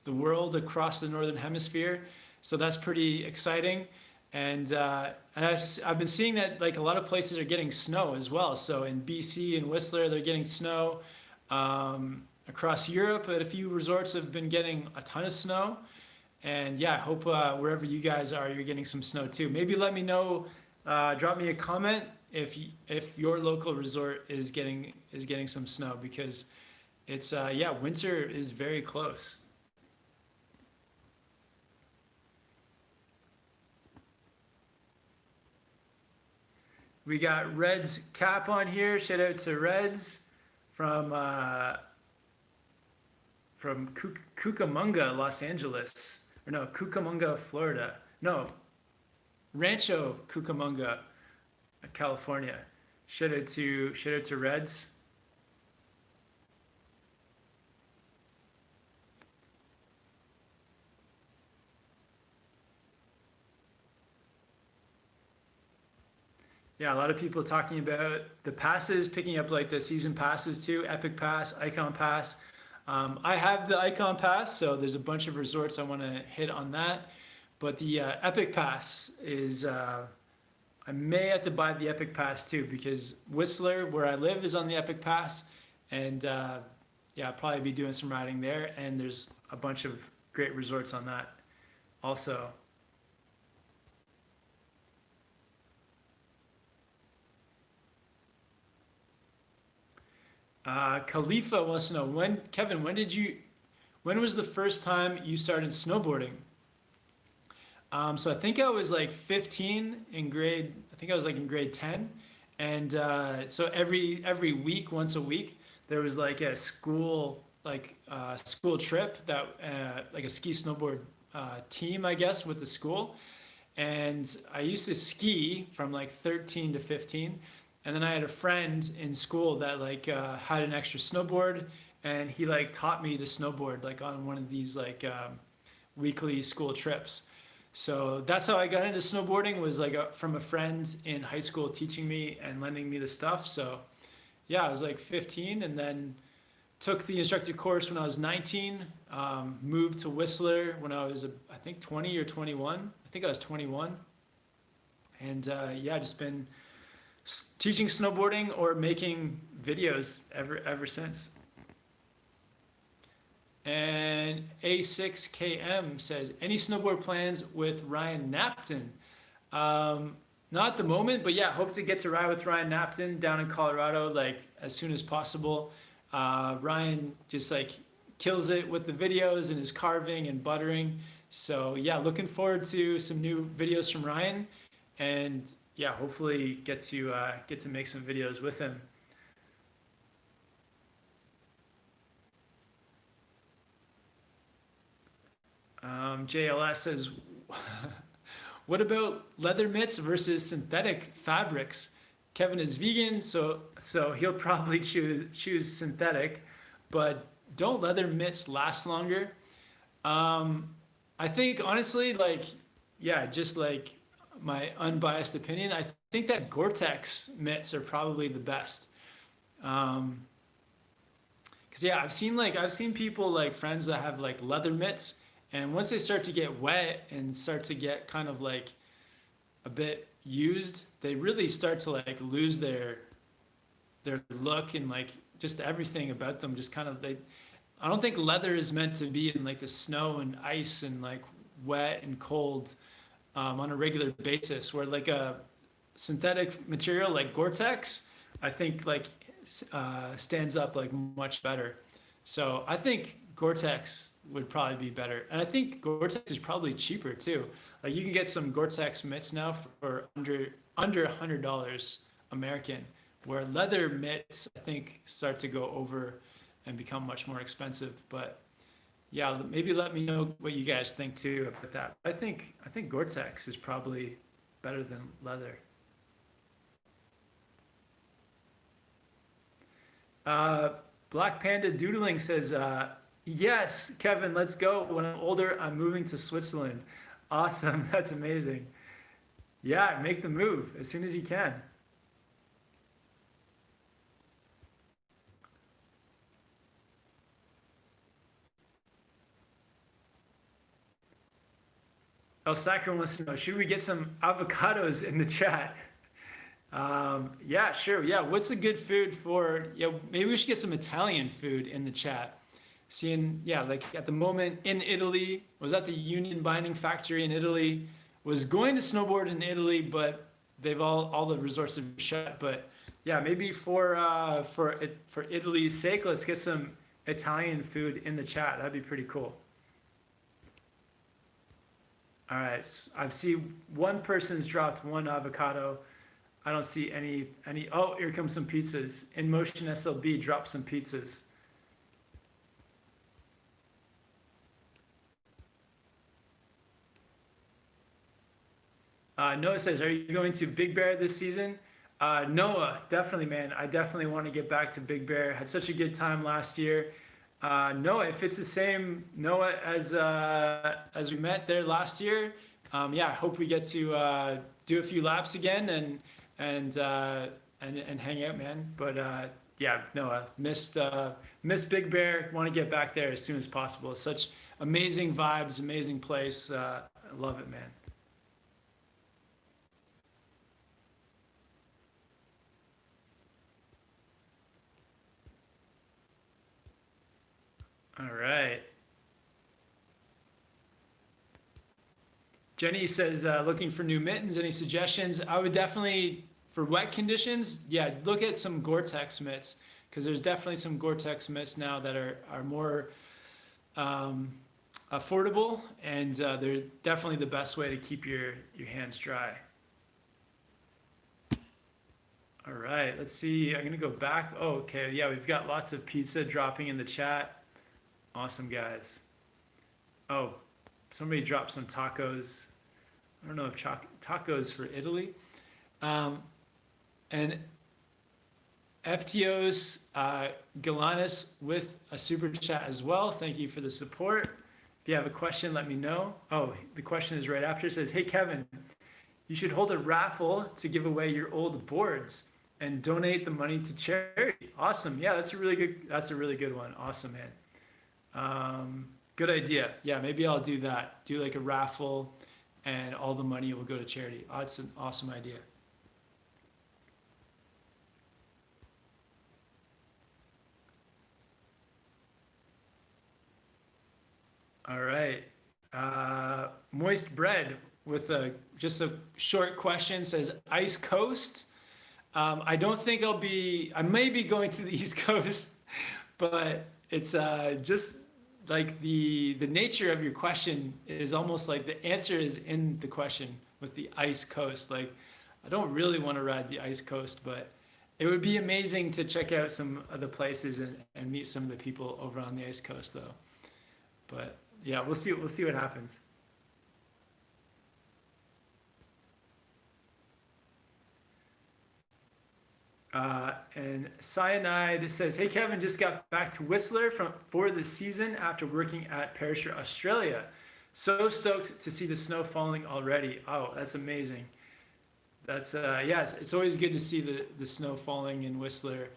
the world, across the Northern Hemisphere. So that's pretty exciting. And I've been seeing that like a lot of places are getting snow as well. So in BC and Whistler, they're getting snow. Across Europe, a few resorts have been getting a ton of snow. And yeah, I hope wherever you guys are, you're getting some snow too. Maybe let me know. Drop me a comment if your local resort is getting some snow, because it's yeah, winter is very close. We got Red's Cap on here. Shout out to Red's from Cucamonga, Los Angeles, or no, Cucamonga, Florida. No, Rancho Cucamonga, California. Shout out to Reds. Yeah, a lot of people talking about the passes, picking up like the season passes too, Epic Pass, Icon Pass. I have the Icon Pass, so there's a bunch of resorts I want to hit on that. But the Epic Pass is, I may have to buy the Epic Pass too, because Whistler, where I live, is on the Epic Pass. And yeah, I'll probably be doing some riding there. And there's a bunch of great resorts on that also. Khalifa wants to know, Kevin, when was the first time you started snowboarding? So I think I was like 15 in grade, I think I was like in grade 10. And so every week, once a week, there was like a school, school trip that, like a ski snowboard team, I guess, with the school. And I used to ski from like 13 to 15. And then I had a friend in school that like had an extra snowboard, and he like taught me to snowboard like on one of these like weekly school trips. So that's how I got into snowboarding, was like from a friend in high school teaching me and lending me the stuff. So yeah, I was like 15, and then took the instructor course when I was 19, moved to Whistler when I was I think 20 or 21. I think I was 21. And yeah, just been teaching snowboarding or making videos ever since. And A6KM says, any snowboard plans with Ryan Napton? Not at the moment, but yeah, hope to get to ride with Ryan Napton down in Colorado like as soon as possible. Ryan just like kills it with the videos and his carving and buttering. So yeah, looking forward to some new videos from Ryan, and yeah, hopefully get to make some videos with him. JLS says, what about leather mitts versus synthetic fabrics? Kevin is vegan, so he'll probably choose synthetic, but don't leather mitts last longer? I think honestly, like, yeah, just like my unbiased opinion, I think that Gore-Tex mitts are probably the best. Um, Cause yeah, I've seen people like friends that have like leather mitts, and once they start to get wet and start to get kind of like a bit used, they really start to like lose their look and like just everything about them. Just kind of they. I don't think leather is meant to be in like the snow and ice and like wet and cold on a regular basis. Where like a synthetic material like Gore-Tex, I think like stands up like much better. So I think Gore-Tex would probably be better, and I think Gore-Tex is probably cheaper too. Like you can get some Gore-Tex mitts now for under $100 American, where leather mitts I think start to go over and become much more expensive. But yeah, maybe let me know what you guys think too about that. I think Gore-Tex is probably better than leather. Uh, Black Panda Doodling says, yes, Kevin, let's go. When I'm older, I'm moving to Switzerland. Awesome. That's amazing. Yeah, make the move as soon as you can. El Sacro wants to know, should we get some avocados in the chat? Yeah, sure. Yeah, what's a good food for, yeah, maybe we should get some Italian food in the chat. Seeing, yeah, like at the moment in Italy, was at the Union Binding Factory in Italy, was going to snowboard in Italy, but they've all the resorts have shut. But yeah, maybe for Italy's sake, let's get some Italian food in the chat. That'd be pretty cool. All right, I see one person's dropped one avocado. I don't see any. Oh, here comes some pizzas. In Motion SLB dropped some pizzas. Noah says, "Are you going to Big Bear this season?" Noah, definitely, man. I definitely want to get back to Big Bear. Had such a good time last year. Noah, if it's the same Noah as we met there last year, yeah, I hope we get to do a few laps again and hang out, man. But yeah, Noah, missed Big Bear. Want to get back there as soon as possible. Such amazing vibes, amazing place. I love it, man. All right. Jenny says, looking for new mittens. Any suggestions? I would definitely, for wet conditions, yeah, look at some Gore-Tex mitts because there's definitely some Gore-Tex mitts now that are more affordable, and they're definitely the best way to keep your hands dry. All right, let's see. I'm gonna go back. Oh, okay. Yeah, we've got lots of pizza dropping in the chat. Awesome, guys. Oh, somebody dropped some tacos. I don't know if tacos for Italy. And FTO's Galanis with a super chat as well. Thank you for the support. If you have a question, let me know. Oh, the question is right after. It says, hey, Kevin, you should hold a raffle to give away your old boards and donate the money to charity. Awesome. Yeah, that's a really good one. Awesome, man. Good idea. Yeah, maybe I'll do that. Do like a raffle and all the money will go to charity. Oh, it's an awesome idea. All right. Moist Bread with just a short question says Ice Coast. I don't think I may be going to the East Coast, but it's just like the nature of your question is almost like the answer is in the question with the ice coast. Like I don't really want to ride the ice coast, but it would be amazing to check out some of the places and meet some of the people over on the ice coast though. But yeah, we'll see what happens. And Cyanide says, hey Kevin, just got back to Whistler for the season after working at Perisher, Australia. So stoked to see the snow falling already. Oh, that's amazing. That's yeah, it's always good to see the snow falling in Whistler.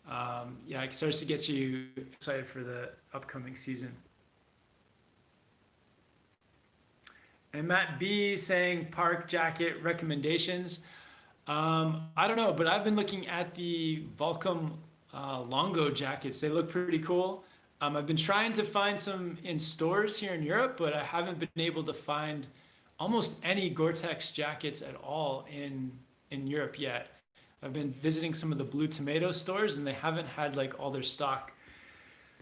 Yeah, it starts to get you excited for the upcoming season. And Matt B saying park jacket recommendations. I don't know, but I've been looking at the Volcom Longo jackets. They look pretty cool. I've been trying to find some in stores here in Europe, but I haven't been able to find almost any Gore-Tex jackets at all in Europe yet. I've been visiting some of the Blue Tomato stores and they haven't had like all their stock.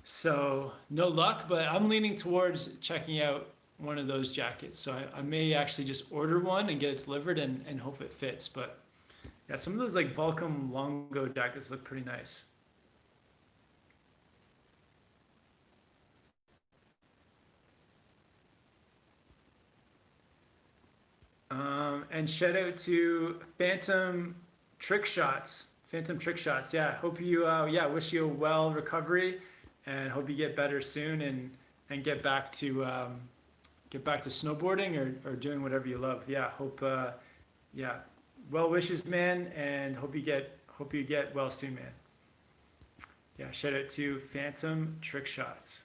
So no luck, but I'm leaning towards checking out one of those jackets. So I may actually just order one and get it delivered and hope it fits. But yeah, some of those like Volcom Longo jackets look pretty nice. And shout out to Phantom Trick Shots. Phantom Trick Shots. Yeah, hope you, yeah, wish you a well recovery and hope you get better soon and get back to snowboarding or doing whatever you love. Yeah, hope, yeah, well wishes, man, and hope you get well soon, man. Yeah, shout out to Phantom Trick Shots.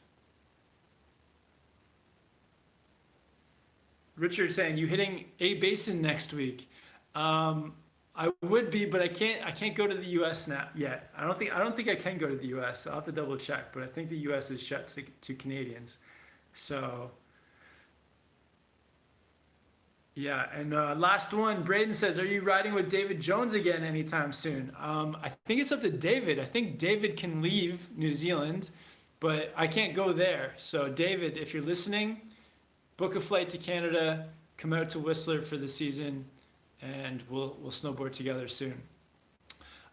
Richard saying, you hitting A Basin next week? I would be, but I can't go to the U.S. now yet. I don't think I can go to the U.S. I'll have to double check, but I think the U.S. is shut to Canadians. So yeah, and last one, Braden says, are you riding with David Jones again anytime soon? I think it's up to David. I think David can leave New Zealand, but I can't go there. So David, if you're listening, book a flight to Canada, come out to Whistler for the season, and we'll snowboard together soon.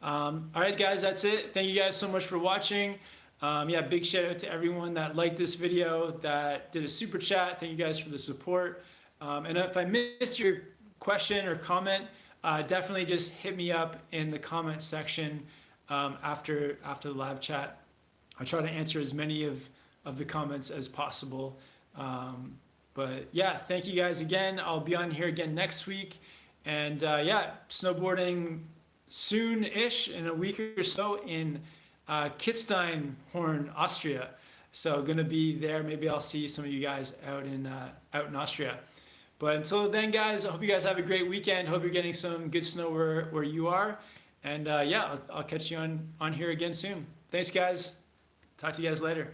All right, guys, that's it. Thank you guys so much for watching. Yeah, big shout out to everyone that liked this video, that did a super chat. Thank you guys for the support. And if I missed your question or comment, definitely just hit me up in the comment section after the live chat. I try to answer as many of the comments as possible. But yeah, thank you guys again. I'll be on here again next week. And yeah, snowboarding soon-ish, in a week or so, in Kitzsteinhorn, Austria. So gonna be there. Maybe I'll see some of you guys out in Austria. But until then, guys, I hope you guys have a great weekend. Hope you're getting some good snow where you are. And yeah, I'll catch you on here again soon. Thanks, guys. Talk to you guys later.